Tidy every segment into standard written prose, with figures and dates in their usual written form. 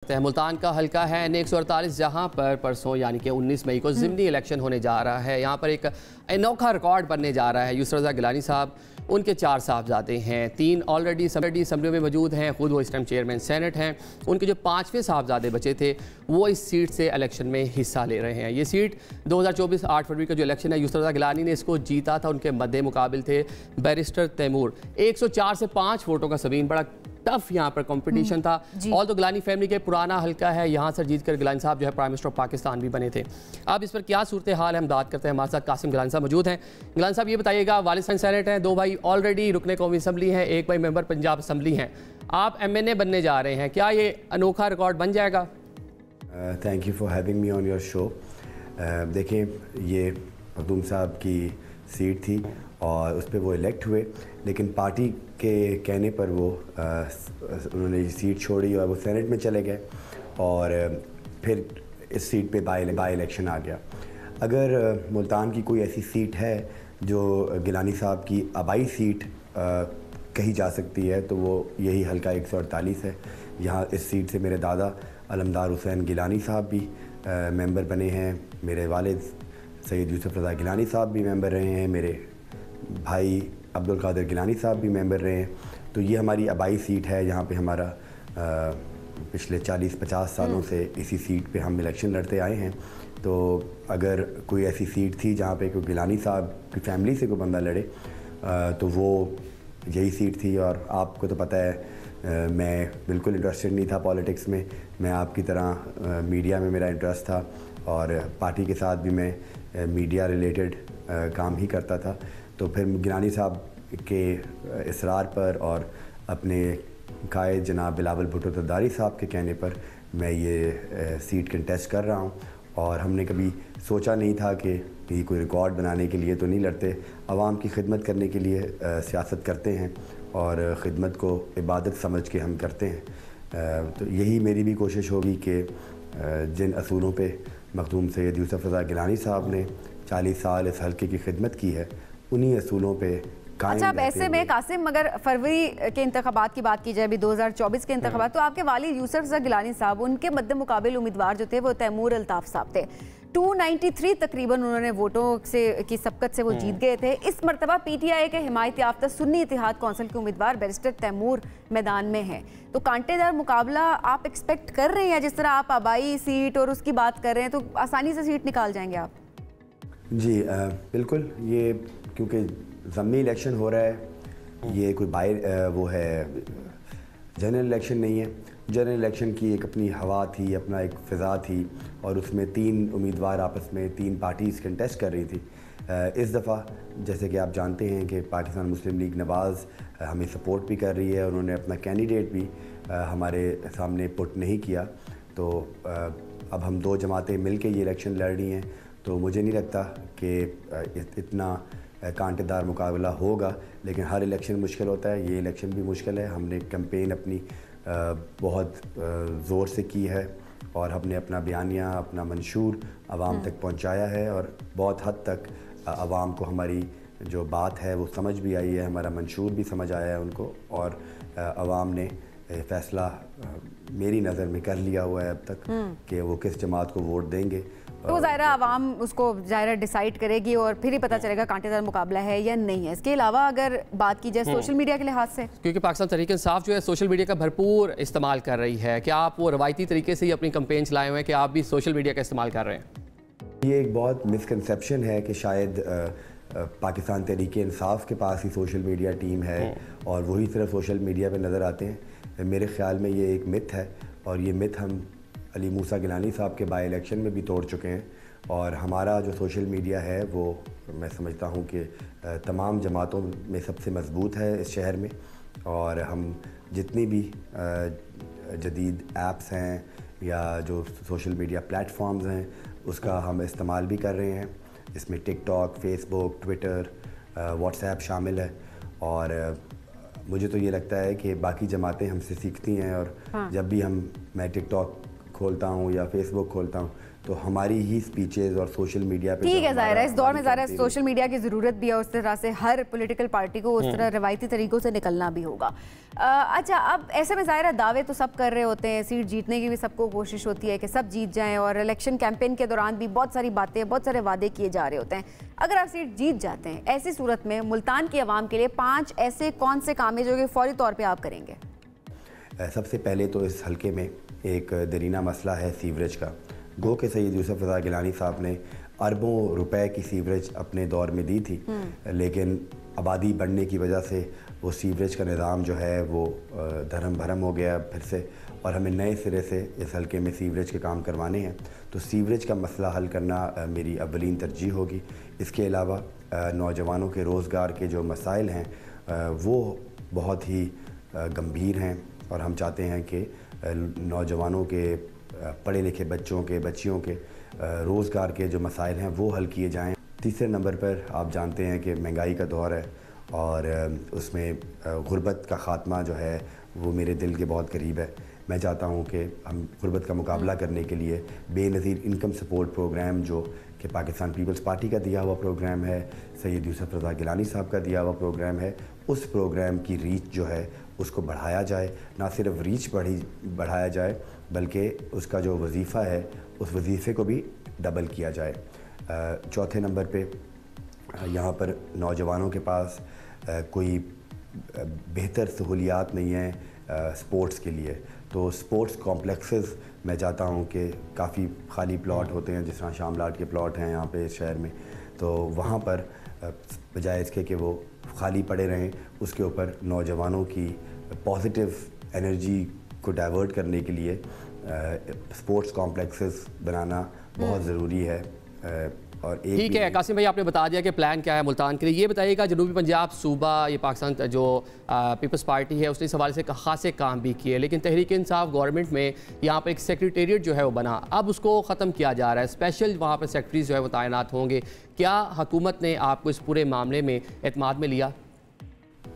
मुल्तान का हल्का है N148 जहां पर परसों यानी कि 19 मई को ज़िमनी इलेक्शन होने जा रहा है। यहां पर एक अनोखा रिकॉर्ड बनने जा रहा है। यूसुफ रज़ा गिलानी साहब, उनके 4 साहबजादे हैं, 3 ऑलरेडी असम्बली में मौजूद हैं, खुद वो इस टाइम चेयरमैन सेनेट हैं। उनके जो 5वें साहबजादे बचे थे वो इस सीट से इलेक्शन में हिस्सा ले रहे हैं। ये सीट 2024 8 फरवरी का जो इलेक्शन है, यूसुफ रज़ा गिलानी ने इसको जीता था। उनके मद्दे मुकाबिल थे बैरिस्टर तैमूर। 104 से 5 वोटों का सबीन, बड़ा टफ यहाँ पर कंपटीशन था। ऑल तो गिलानी फैमिली के पुराना हल्का है, यहाँ से जीत कर गिलानी साहब जो है प्राइम मिनिस्टर ऑफ पाकिस्तान भी बने थे। अब इस पर क्या सूरत हाल है हम बात करते हैं। हमारे साथ कासिम गिलानी साहब मौजूद हैं। गिलानी साहब ये बताइएगा, वालिद सेनेट हैं, 2 भाई ऑलरेडी रुकने कौमी असम्बली हैं, 1 भाई मेंबर पंजाब असम्बली हैं, आप MNA बनने जा रहे हैं, क्या ये अनोखा रिकॉर्ड बन जाएगा? Thank you for having me on your show. देखें, ये मखदूम साहब की सीट थी और उस पर वो इलेक्ट हुए, लेकिन पार्टी के कहने पर वो उन्होंने ये सीट छोड़ी और वो सेनेट में चले गए और फिर इस सीट पे बाई इलेक्शन आ गया। अगर मुल्तान की कोई ऐसी सीट है जो गिलानी साहब की आबाई सीट कही जा सकती है तो वो यही हल्का 148 है। यहाँ इस सीट से मेरे दादा अलमदार हुसैन गिलानी साहब भी मेंबर बने हैं, मेरे वालिद सैयद यूसुफ रज़ा गिलानी साहब भी मेंबर रहे हैं, मेरे भाई अब्दुल कादिर गिलानी साहब भी मेंबर रहे हैं। तो ये हमारी आबाई सीट है, यहाँ पे हमारा पिछले 40-50 सालों से इसी सीट पे हम इलेक्शन लड़ते आए हैं। तो अगर कोई ऐसी सीट थी जहाँ पे कोई गिलानी साहब की फैमिली से कोई बंदा लड़े तो वो यही सीट थी। और आपको तो पता है मैं बिल्कुल इंटरेस्टेड नहीं था पॉलिटिक्स में, मैं आपकी तरह मीडिया में मेरा इंटरेस्ट था और पार्टी के साथ भी मैं मीडिया रिलेटेड काम ही करता था। तो फिर गिलानी साहब के इसरार पर और अपने कायद जनाब बिलावल भुट्टो तदारी साहब के कहने पर मैं ये सीट कंटेस्ट कर रहा हूँ। और हमने कभी सोचा नहीं था कि ये कोई रिकॉर्ड बनाने के लिए तो नहीं लड़ते, आवाम की खिदमत करने के लिए सियासत करते हैं और ख़िदमत को इबादत समझ के हम करते हैं। तो यही मेरी भी कोशिश होगी कि जिन असूलों पे मखदूम सैयद यूसुफ रज़ा गिलानी साहब ने 40 साल इस हल्के की खिदमत की है, उन्हीं असूलों पे कायम। अच्छा, अब ऐसे में कासिम, अगर फरवरी के इंतखाबात की बात की जाए, अभी 2024 के इंतखाबात, तो आपके वालिद यूसुफ रज़ा गिलानी साहब, उनके मद्दे मुकाबिल उम्मीदवार जो थे वो तैमूर अल्ताफ़ साहब थे। 293 तकरीबन उन्होंने वोटों से की सबकत से वो जीत गए थे। इस मरतबा PTI के हिमायत याफ्ता सुन्नी इत्तेहाद कौंसिल के उम्मीदवार बैरिस्टर तैमूर मैदान में हैं। तो कांटेदार मुकाबला आप एक्सपेक्ट कर रहे हैं? जिस तरह आप आबाई सीट और उसकी बात कर रहे हैं तो आसानी से सीट निकाल जाएंगे आप? जी बिल्कुल। ये क्योंकि ज़मीनी इलेक्शन हो रहा है, ये कोई वो है जनरल इलेक्शन नहीं है। जनरल इलेक्शन की एक अपनी हवा थी, अपना एक फ़िज़ा थी और उसमें 3 उम्मीदवार आपस में 3 पार्टीज़ कंटेस्ट कर रही थी। इस दफ़ा जैसे कि आप जानते हैं कि पाकिस्तान मुस्लिम लीग नवाज़ हमें सपोर्ट भी कर रही है, उन्होंने अपना कैंडिडेट भी हमारे सामने पुट नहीं किया। तो अब हम 2 जमातें मिल के ये इलेक्शन लड़ रही हैं, तो मुझे नहीं लगता कि इतना कांटेदार मुकाबला होगा। लेकिन हर इलेक्शन मुश्किल होता है, ये इलेक्शन भी मुश्किल है। हमने कैंपेन अपनी बहुत ज़ोर से की है और हमने अपना बयानिया, अपना मंशूर आवाम तक पहुंचाया है और बहुत हद तक आवाम को हमारी जो बात है वो समझ भी आई है, हमारा मंशूर भी समझ आया है उनको और आवाम ने फ़ैसला मेरी नज़र में कर लिया हुआ है अब तक कि वो किस जमात को वोट देंगे। तो ज़ाहिर आवाम उसको ज़ाहिर डिसाइड करेगी और फिर ही पता चलेगा कांटेदार मुकाबला है या नहीं है। इसके अलावा अगर बात की जाए सोशल मीडिया के लिहाज से, क्योंकि पाकिस्तान तहरीक इंसाफ जो है सोशल मीडिया का भरपूर इस्तेमाल कर रही है, क्या आप वो रवायती तरीके से ही अपनी कैंपेन चलाए हुए हैं कि आप भी सोशल मीडिया का इस्तेमाल कर रहे हैं? ये एक बहुत मिसकंसेप्शन है कि शायद पाकिस्तान तहरीक इंसाफ के पास ही सोशल मीडिया टीम है और वही सिर्फ सोशल मीडिया पर नज़र आते हैं। मेरे ख़्याल में ये एक मिथ है और ये मिथ हम अली मूसा गिलानी साहब के बाई इलेक्शन में भी तोड़ चुके हैं। और हमारा जो सोशल मीडिया है वो मैं समझता हूँ कि तमाम जमातों में सबसे मज़बूत है इस शहर में। और हम जितनी भी जदीद ऐप्स हैं या जो सोशल मीडिया प्लेटफॉर्म्स हैं उसका हम इस्तेमाल भी कर रहे हैं। इसमें टिकटॉक, फेसबुक, ट्विटर, व्हाट्सएप शामिल है। और मुझे तो ये लगता है कि बाकी जमातें हमसे सीखती हैं और जब भी मैं टिकटॉक खोलता हूँ या फेसबुक खोलता हूँ तो हमारी ही स्पीचेस और सोशल मीडिया पे ठीक है, ज़ाहिर है इस दौर में ज़ाहिर है सोशल मीडिया की ज़रूरत भी है, उस तरह से हर पॉलिटिकल पार्टी को उस तरह रवायती तरीक़ों से निकलना भी होगा। अच्छा, अब ऐसे में ज़ाहिर है दावे तो सब कर रहे होते हैं, सीट जीतने की भी सबको कोशिश होती है कि सब जीत जाएं, और इलेक्शन कैंपेन के दौरान भी बहुत सारी बातें, बहुत सारे वादे किए जा रहे होते हैं। अगर आप सीट जीत जाते हैं, ऐसी सूरत में मुल्तान की आवाम के लिए 5 ऐसे कौन से काम है जो कि फौरी तौर पर आप करेंगे? सबसे पहले तो इस हल्के में एक दरीना मसला है सीवरेज का। गो के सैयद यूसुफ रज़ा गिलानी साहब ने अरबों रुपए की सीवरेज अपने दौर में दी थी, लेकिन आबादी बढ़ने की वजह से वो सीवरेज का निज़ाम जो है वो धर्म भरम हो गया फिर से, और हमें नए सिरे से इस हल्के में सीवरेज के काम करवाने हैं। तो सीवरेज का मसला हल करना मेरी अव्वलीन तरजीह होगी। इसके अलावा नौजवानों के रोज़गार के जो मसाइल हैं वो बहुत ही गंभीर हैं, और हम चाहते हैं कि नौजवानों के, पढ़े लिखे बच्चों के, बच्चियों के रोज़गार के जो मसाइल हैं वो हल किए जाएं। तीसरे नंबर पर आप जानते हैं कि महंगाई का दौर है, और उसमें गुर्बत का ख़ात्मा जो है वो मेरे दिल के बहुत करीब है। मैं चाहता हूँ कि हम गुर्बत का मुकाबला करने के लिए बेनज़ीर इनकम सपोर्ट प्रोग्राम जो कि पाकिस्तान पीपल्स पार्टी का दिया हुआ प्रोग्राम है, सैयद यूसुफ रज़ा गिलानी साहब का दिया हुआ प्रोग्राम है, उस प्रोग्राम की रीच जो है उसको बढ़ाया जाए। ना सिर्फ रीच बढ़ाया जाए बल्कि उसका जो वजीफ़ा है उस वजीफ़े को भी डबल किया जाए। चौथे नंबर पे यहाँ पर नौजवानों के पास कोई बेहतर सहूलियात नहीं है स्पोर्ट्स के लिए, तो स्पोर्ट्स कॉम्प्लेक्सेस मैं चाहता हूँ कि काफ़ी खाली प्लॉट होते हैं, जिस तरह शामलाट के प्लॉट हैं यहाँ पे इस शहर में, तो वहाँ पर बजाय इसके कि वो खाली पड़े रहें, उसके ऊपर नौजवानों की पॉजिटिव एनर्जी को डाइवर्ट करने के लिए स्पोर्ट्स कॉम्प्लेक्सेस बनाना बहुत ज़रूरी है। और ठीक है कासिम भाई, आपने बता दिया कि प्लान क्या है मुल्तान के लिए। ये बताइएगा जनूबी पंजाब सूबा, ये पाकिस्तान जो पीपल्स पार्टी है उसने इस हवाले से खासे काम भी किए, लेकिन तहरीक इंसाफ गवर्नमेंट में यहाँ पर एक सेक्रेटेरिएट जो है वो बना, अब उसको ख़त्म किया जा रहा है। स्पेशल वहाँ पर सेक्रेटरीज जो है वो तैनात होंगे। क्या हुकूमत ने आपको इस पूरे मामले में एतमाद में लिया?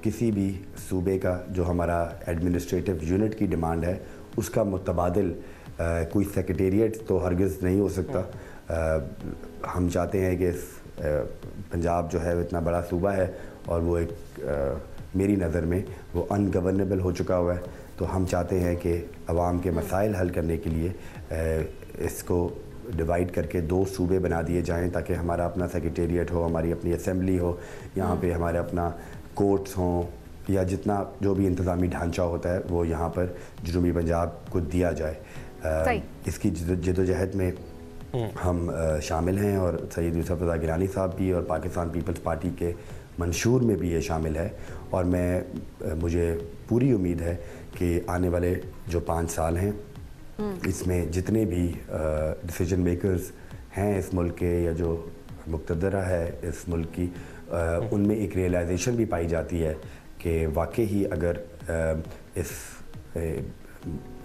किसी भी सूबे का जो हमारा एडमिनिस्ट्रेटिव यूनिट की डिमांड है उसका मुतबादिल कोई सेक्रेटेरिएट तो हरगिज़ नहीं हो सकता। हम चाहते हैं कि पंजाब जो है वो इतना बड़ा सूबा है और वो एक मेरी नज़र में वो अनगवर्नेबल हो चुका हुआ है, तो हम चाहते हैं कि आवाम के मसाइल हल करने के लिए इसको डिवाइड करके 2 सूबे बना दिए जाएं, ताकि हमारा अपना सेक्रेटेरिएट हो, हमारी अपनी असेंबली हो, यहाँ पे हमारे अपना कोर्ट्स हों, या जितना जो भी इंतज़ामी ढांचा होता है वो यहाँ पर जनूबी पंजाब को दिया जाए। इसकी जदोजहद में हम शामिल हैं, और सैयद यूसुफ रज़ा गिलानी साहब भी और पाकिस्तान पीपल्स पार्टी के मंशूर में भी ये शामिल है। और मुझे पूरी उम्मीद है कि आने वाले जो 5 साल हैं इसमें जितने भी डिसीजन मेकर्स हैं इस मुल्क के, या जो मुक़्तदरा है इस मुल्क की, उनमें एक रियलाइजेशन भी पाई जाती है कि वाकई ही अगर इस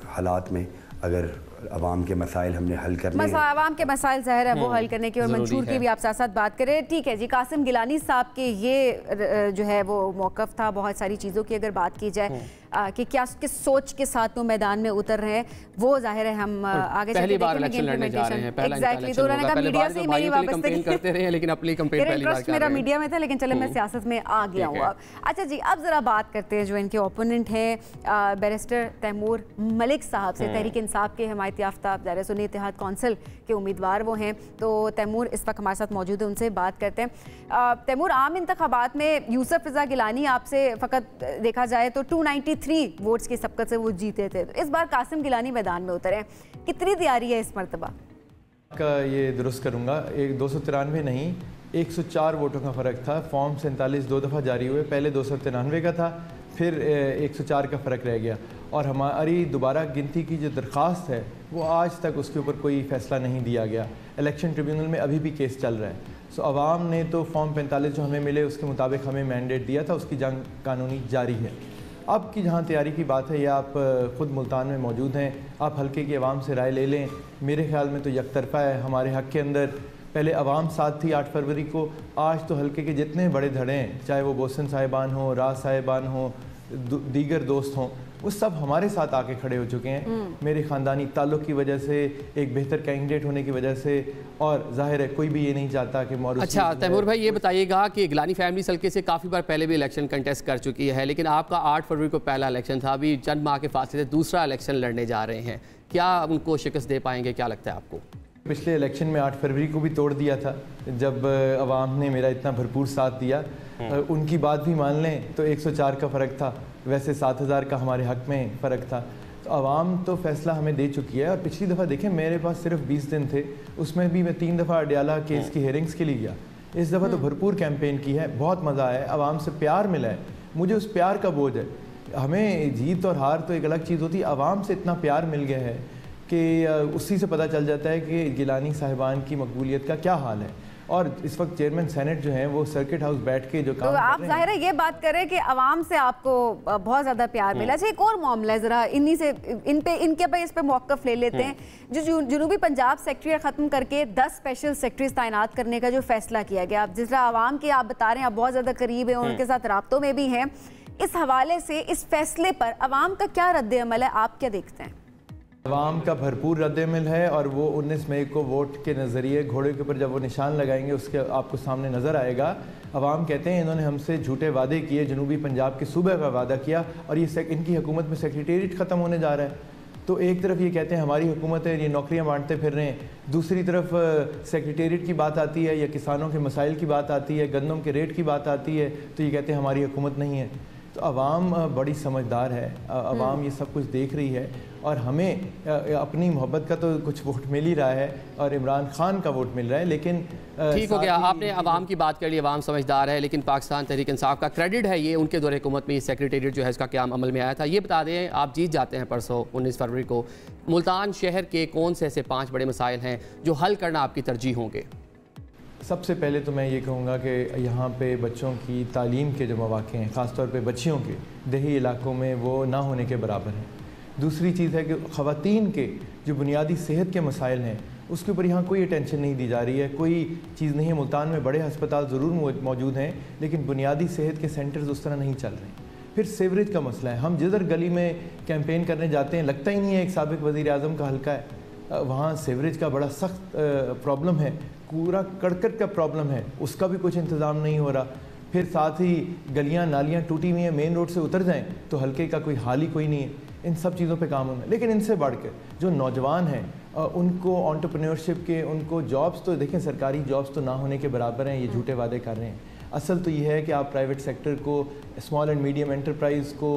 हालात में अगर आवाम के मसाइल हमने हल करने हैं, आवाम के मसाइल ज़ाहिर है वो हल करने की और मंशूर की भी आप साथ साथ बात करें। ठीक है जी, कासिम गिलानी साहब के ये जो है वो मौक़िफ़ था। बहुत सारी चीज़ों की अगर बात की जाए कि क्या किस सोच के साथ वो मैदान में उतर रहे हैं, वो जाहिर है हम आगे पहली बार इलेक्शन लड़ने जा रहे हैं। एग्जैक्टली, तो उन्होंने कहा मीडिया से मेरी वाबस्तगी करते रहे, लेकिन अपनी कैंपेन पहली बार कर रहे हैं। मेरा मीडिया में था, लेकिन चलो मैं सियासत में आ गया हूँ। अच्छा जी, अब ज़रा बात करते हैं जो इनके ओपोनेंट हैं बैरिस्टर तैमूर मलिक साहब से। तहरीक इंसाफ के हिमायत याफ्ता ज़ाहिर सुन्नी इत्तेहाद कौंसिल के उम्मीदवार वो हैं, तो तैमूर इस वक्त हमारे साथ मौजूद है, उनसे बात करते हैं। तैमूर, आम इंतखाबात में यूसुफ रज़ा गिलानी आपसे फ़कत देखा जाए तो 293 वोट्स की सबकत से वो जीते थे, तो इस बार कासिम गिलानी मैदान में उतरे, कितनी तैयारी है इस मरतबा? का ये दुरुस्त करूँगा, 293 नहीं 104 वोटों का फ़र्क था। फॉर्म 47 2 दफ़ा जारी हुए, पहले 293 का था, फिर 104 का फ़र्क रह गया, और हमारी दोबारा गिनती की जो दरख्वास्त है वो आज तक उसके ऊपर कोई फ़ैसला नहीं दिया गया। इलेक्शन ट्रिब्यूनल में अभी भी केस चल रहा है। सो अवाम ने तो फॉर्म 45 जो हमें मिले उसके मुताबिक हमें मैंडेट दिया था, उसकी जंग कानूनी जारी है। अब की जहाँ तैयारी की बात है, या आप ख़ुद मुल्तान में मौजूद हैं, आप हल्के की आवाम से राय ले लें। मेरे ख्याल में तो यकतरफ़ा है हमारे हक़ के अंदर। पहले आवाम साथ थी 8 फरवरी को, आज तो हल्के के जितने बड़े धड़े हैं, चाहे वो बोसन साहिबान हो, राज साहिबान हो, दीगर दोस्त हों, वो सब हमारे साथ आके खड़े हो चुके हैं, मेरे ख़ानदानी ताल्लुक़ की वजह से, एक बेहतर कैंडिडेट होने की वजह से, और जाहिर है कोई भी ये नहीं चाहता कि मौरूसी। अच्छा तैमूर भाई, ये बताइएगा कि गिलानी फैमिली हल्के से काफ़ी बार पहले भी इलेक्शन कंटेस्ट कर चुकी है, लेकिन आपका 8 फरवरी को पहला इलेक्शन था, अभी चंद माह के फासले से दूसरा इलेक्शन लड़ने जा रहे हैं, क्या उनको शिकस्त दे पाएंगे, क्या लगता है आपको? पिछले इलेक्शन में 8 फरवरी को भी तोड़ दिया था, जब अवाम ने मेरा इतना भरपूर साथ दिया। उनकी बात भी मान लें तो 104 का फ़र्क था, वैसे 7000 का हमारे हक़ में फ़र्क था। तो अवाम तो फ़ैसला हमें दे चुकी है। और पिछली दफ़ा देखें मेरे पास सिर्फ 20 दिन थे, उसमें भी मैं 3 दफ़ा अडयाला केस की हेयरिंग्स के लिए गया। इस दफ़ा तो भरपूर कैंपेन की है, बहुत मज़ा आया है, अवाम से प्यार मिला है, मुझे उस प्यार का बोझ है। हमें जीत और हार तो एक अलग चीज़ होती है, अवाम से इतना प्यार मिल गया है कि उसी से पता चल जाता है कि गिलानी साहिबान की मकबूलियत का क्या हाल है। और इस वक्त चेयरमैन सेनेट जो हैं वो सर्किट हाउस बैठ के जो काम तो आप जाहिर है ये बात करें कि अवाम से आपको बहुत ज़्यादा प्यार मिला। अच्छा, एक और मामला है, ज़रा इन्हीं से इस पे मौक़िफ़ ले लेते हैं। जो जनूबी पंजाब सेक्रेटरी ख़त्म करके 10 स्पेशल सेक्रेटरीज तैनात करने का जो फैसला किया गया, अब जिस तरह अवाम के आप बता रहे हैं आप बहुत ज़्यादा करीब हैं, उनके साथ राब्तों में भी हैं, इस हवाले से इस फैसले पर अवाम का क्या रद्द-ए-अमल है, आप क्या देखते हैं? अवाम का भरपूर रद्द-ए-अमल है और वो 19 मई को वोट के नज़रिए घोड़े के ऊपर जब वो निशान लगाएंगे उसके आपको सामने नज़र आएगा। अवाम कहते हैं इन्होंने हमसे झूठे वादे किए, जनूबी पंजाब के सूबे का वादा किया और ये इनकी हुकूमत में सेक्रेटेरिएट ख़त्म होने जा रहा है। तो एक तरफ ये कहते हैं हमारी हुकूमत है, ये नौकरियां बांटते फिर रहे हैं, दूसरी तरफ सेक्रेटेरिएट की बात आती है या किसानों के मसाइल की बात आती है, गंदम के रेट की बात आती है तो ये कहते हैं हमारी हुकूमत नहीं है। तो अवाम बड़ी समझदार है, अवाम ये सब कुछ देख रही है और हमें अपनी मोहब्बत का तो कुछ वोट मिल ही रहा है और इमरान खान का वोट मिल रहा है, लेकिन ठीक हो गया। आपने अवाम की बात कर ली, अवाम समझदार है, लेकिन पाकिस्तान तहरीक इंसाफ का क्रेडिट है ये उनके दौरे हुकूमत में सेक्रेटेरिएट जो है इसका क़याम अमल में आया था। ये बता दें, आप जीत जाते हैं परसों 19 फरवरी को, मुल्तान शहर के कौन से ऐसे 5 बड़े मसाइल हैं जो हल करना आपकी तरजीह होंगे? सबसे पहले तो मैं ये कहूँगा कि यहाँ पे बच्चों की तालीम के जो मौक़े हैं, ख़ास तौर पे बच्चियों के देही इलाकों में, वो ना होने के बराबर हैं। दूसरी चीज़ है कि ख़वातीन के जो बुनियादी सेहत के मसाइल हैं उसके ऊपर यहाँ कोई अटेंशन नहीं दी जा रही है, कोई चीज़ नहीं है। मुल्तान में बड़े अस्पताल ज़रूर मौजूद हैं लेकिन बुनियादी सेहत के सेंटर्स उस तरह नहीं चल रहे हैं। फिर सीवरेज का मसला है, हम जिधर गली में कैंपेन करने जाते हैं लगता ही नहीं है एक साबिक़ वज़ीर आज़म का हल्का है, वहाँ सीवरेज का बड़ा सख्त प्रॉब्लम है, पूरा कड़कट का प्रॉब्लम है, उसका भी कुछ इंतज़ाम नहीं हो रहा। फिर साथ ही गलियाँ नालियाँ टूटी हुई हैं, मेन रोड से उतर जाएं तो हल्के का कोई हाल ही कोई नहीं है। इन सब चीज़ों पे काम होना है, लेकिन इनसे बढ़कर जो नौजवान हैं उनको एंटरप्रेन्योरशिप के, उनको जॉब्स तो देखें, सरकारी जॉब्स तो ना होने के बराबर हैं, ये झूठे वादे कर रहे हैं। असल तो ये है कि आप प्राइवेट सेक्टर को, स्मॉल एंड मीडियम एंटरप्राइज़ को,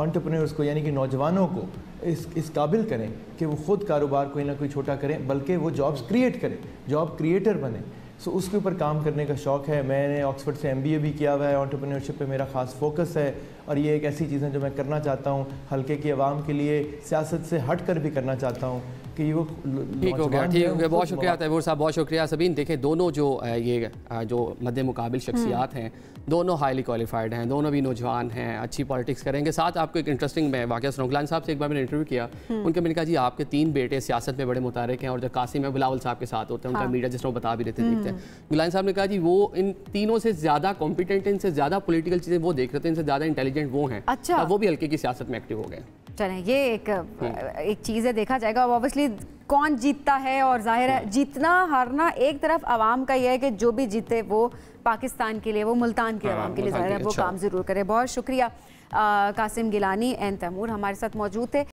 एंटरप्रेन्योर्स को यानी कि नौजवानों को इस काबिल करें कि वो ख़ुद कारोबार कोई ना कोई छोटा करें, बल्कि वो जॉब्स क्रिएट करें, जॉब क्रिएटर बने। सो उसके ऊपर काम करने का शौक़ है। मैंने ऑक्सफोर्ड से MBA भी किया हुआ है, एंटरप्रेन्योरशिप पे मेरा ख़ास फोकस है और ये एक ऐसी चीज़ है जो मैं करना चाहता हूँ, हल्के की आवाम के लिए सियासत से हट कर भी करना चाहता हूँ कि वो ठीक हो गया। बहुत शुक्रिया तैमूर साहब, बहुत शुक्रिया सबिन। देखें, दोनों जो मद्दे मुकाबिल शख्सियात हैं, दोनों हाईली क्वालिफाइड हैं, दोनों भी नौजवान हैं, अच्छी पॉलिटिक्स करेंगे। साथ आपको एक इंटरेस्टिंग मैं वाक़या सुनाऊं। गुलानी साहब से एक बार मैंने इंटरव्यू किया, उनके मैंने कहा जी आपके 3 बेटे सियासत में बड़े मुतारिक हैं और जो कासिम है बिलावल साहब के साथ होते हैं, उनका मीडिया जिस तरह बता भी देते दिखते हैं। गुलानी साहब ने कहा जी वो इन तीनों से ज़्यादा कॉम्पिटेंट, इनसे ज़्यादा पॉलिटिकल चीज़ें वो देख रहे थे, इनसे ज़्यादा इंटेलिजेंट वो हैं। अच्छा, वो भी हल्के की सियासत में एक्टिव हो गए। चलें, ये एक चीज़ है, देखा जाएगा ऑब्वियसली कौन जीतता है। और जाहिर है जीतना हारना एक तरफ, आवाम का यह है कि जो भी जीते वो पाकिस्तान के लिए, वो मुल्तान के आवाम के लिए जाहिर है वो काम ज़रूर करे। बहुत शुक्रिया। कासिम गिलानी एंड तैमूर हमारे साथ मौजूद थे।